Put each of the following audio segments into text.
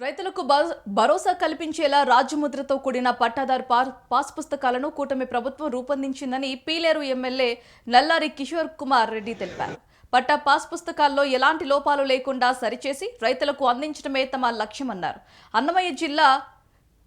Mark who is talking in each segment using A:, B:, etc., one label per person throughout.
A: రైతులకు భరోసా కల్పించేలా రాజ్యముద్రతో కూడిన పట్టాదారు పాస్ పుస్తకాలను కూటమి ప్రభుత్వం రూపొందించిందని పీలేరు ఎమ్మెల్యే నల్లారి కిషోర్ కుమార్ రెడ్డి తెలిపారు. పట్టా పాస్ పుస్తకాల్లో ఎలాంటి లోపాలు లేకుండా సరిచేసి రైతులకు అందించడమే తమ లక్ష్యమన్నారు. అన్నమయ్య జిల్లా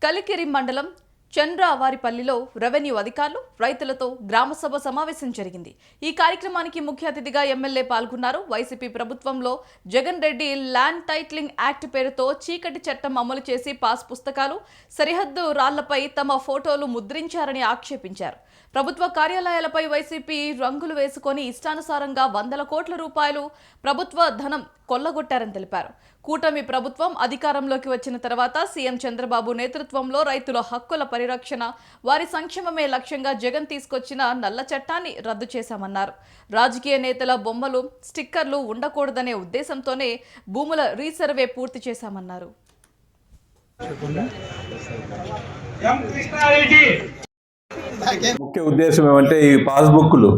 A: కలికిరి మండలం చంద్రవారిపల్లిలో రెవెన్యూ అధికారులు రైతులతో గ్రామసభ సమావేశం జరిగింది. ఈ కార్యక్రమానికి ముఖ్య అతిథిగా ఎమ్మెల్యే పాల్గొన్నారు. వైసీపీ ప్రభుత్వంలో Jagan Reddy land titling act పేరుతో చీకటి చట్టం అమలు చేసి పాస్ పుస్తకాలు, సరిహద్దు రాళ్లపై తమ ఫోటోలు ముద్రించారని ఆక్షేపించారు. ప్రభుత్వ కార్యాలయాలపై వైసీపీ రంగులు వేసుకొని ఇష్టానుసారంగా వందల కోట్ల రూపాయలు ప్రభుత్వ ధనం కొల్లగొట్టారని తెలిపారు. కూటమి ప్రభుత్వం అధికారంలోకి వచ్చిన తర్వాత సీఎం చంద్రబాబు నేతృత్వంలో రైతుల హక్కుల పరిరక్షణ, వారి సంక్షేమమే లక్ష్యంగా జగన్ తీసుకొచ్చిన నల్ల చట్టాన్ని రద్దు చేశామన్నారు. రాజకీయ నేతల బొమ్మలు, స్టిక్కర్లు ఉండకూడదనే ఉద్దేశంతోనే భూముల రీసర్వే పూర్తి చేశామన్నారు.
B: ముఖ్య ఉద్దేశం ఏమంటే ఈ పాస్బుక్లు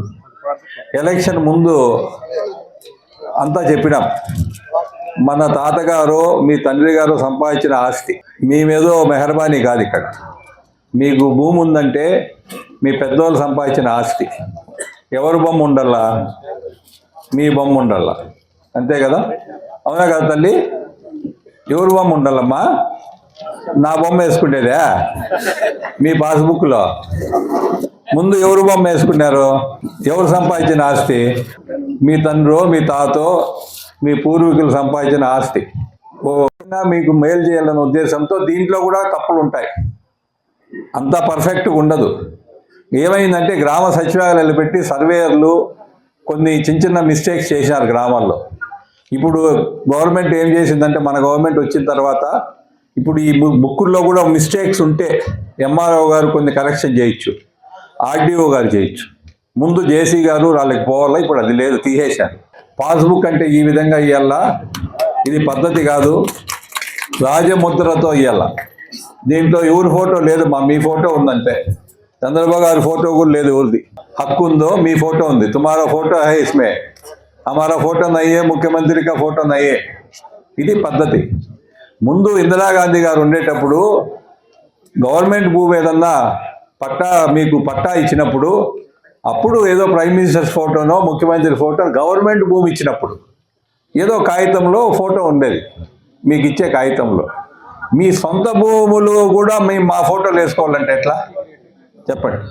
B: ఎలక్షన్ ముందు అంతా చెప్పినాం. మన తాతగారు మీ తండ్రి గారు సంపాదించిన ఆస్తి మీ మీదో మెహర్బానీ కాదు. ఇక్కడ మీకు భూమి ఉందంటే మీ పెద్దోళ్ళు సంపాదించిన ఆస్తి. ఎవరు బొమ్మ ఉండాలా? మీ బొమ్మ ఉండాలా, అంతే కదా? అవునా కదా తల్లి? ఎవరు బొమ్మ ఉండాలమ్మా? నా బొమ్మ వేసుకునేదా? మీ పాస్బుక్లో ముందు ఎవరు బొమ్మ వేసుకున్నారు? ఎవరు సంపాదించిన ఆస్తి? మీ తండ్రో మీ తాతో మీ పూర్వీకులు సంపాదించిన ఆస్తి. మీకు మేలు చేయాలనే ఉద్దేశంతో దీంట్లో కూడా తప్పులు ఉంటాయి. అంతా పర్ఫెక్ట్గా ఉండదు. ఏమైందంటే గ్రామ సచివాలయాలు పెట్టి సర్వేయర్లు కొన్ని చిన్న చిన్న మిస్టేక్స్ చేశారు గ్రామాల్లో. ఇప్పుడు గవర్నమెంట్ ఏం చేసిందంటే, మన గవర్నమెంట్ వచ్చిన తర్వాత ఇప్పుడు ఈ బుక్కుల్లో కూడా మిస్టేక్స్ ఉంటే ఎంఆర్ఓ గారు కొన్ని కరెక్షన్ చేయొచ్చు, ఆర్డీఓ గారు చేయొచ్చు. ముందు జేసీ గారు వాళ్ళకి పోవాలా, ఇప్పుడు అది లేదు, తీసేశారు. పాస్బుక్ అంటే ఈ విధంగా ఇవ్వాలా, ఇది పద్ధతి కాదు. రాజముద్రతో ఇవ్వాలా. దీంట్లో ఎవరి ఫోటో లేదు, మీ ఫోటో ఉందంటే. చంద్రబాబు గారి ఫోటో కూడా లేదు. ఎవరిది హక్కు ఉందో మీ ఫోటో ఉంది. తుమారా ఫోటో హై ఇస్మే, హమారా ఫోటో నయ్యే, ముఖ్యమంత్రి కా ఫోటో నయ్యే. ఇది పద్ధతి. ముందు ఇందిరాగాంధీ గారు ఉండేటప్పుడు గవర్నమెంట్ భూమి ఏదన్నా మీకు పట్టా ఇచ్చినప్పుడు, అప్పుడు ఏదో ప్రైమ్ మినిస్టర్ ఫోటోనో ముఖ్యమంత్రి ఫోటో, గవర్నమెంట్ భూమి ఇచ్చినప్పుడు ఏదో కాగితంలో ఫోటో ఉండేది. మీకు ఇచ్చే కాగితంలో మీ సొంత భూములు కూడా మా ఫోటోలు వేసుకోవాలంటే ఎట్లా చెప్పండి?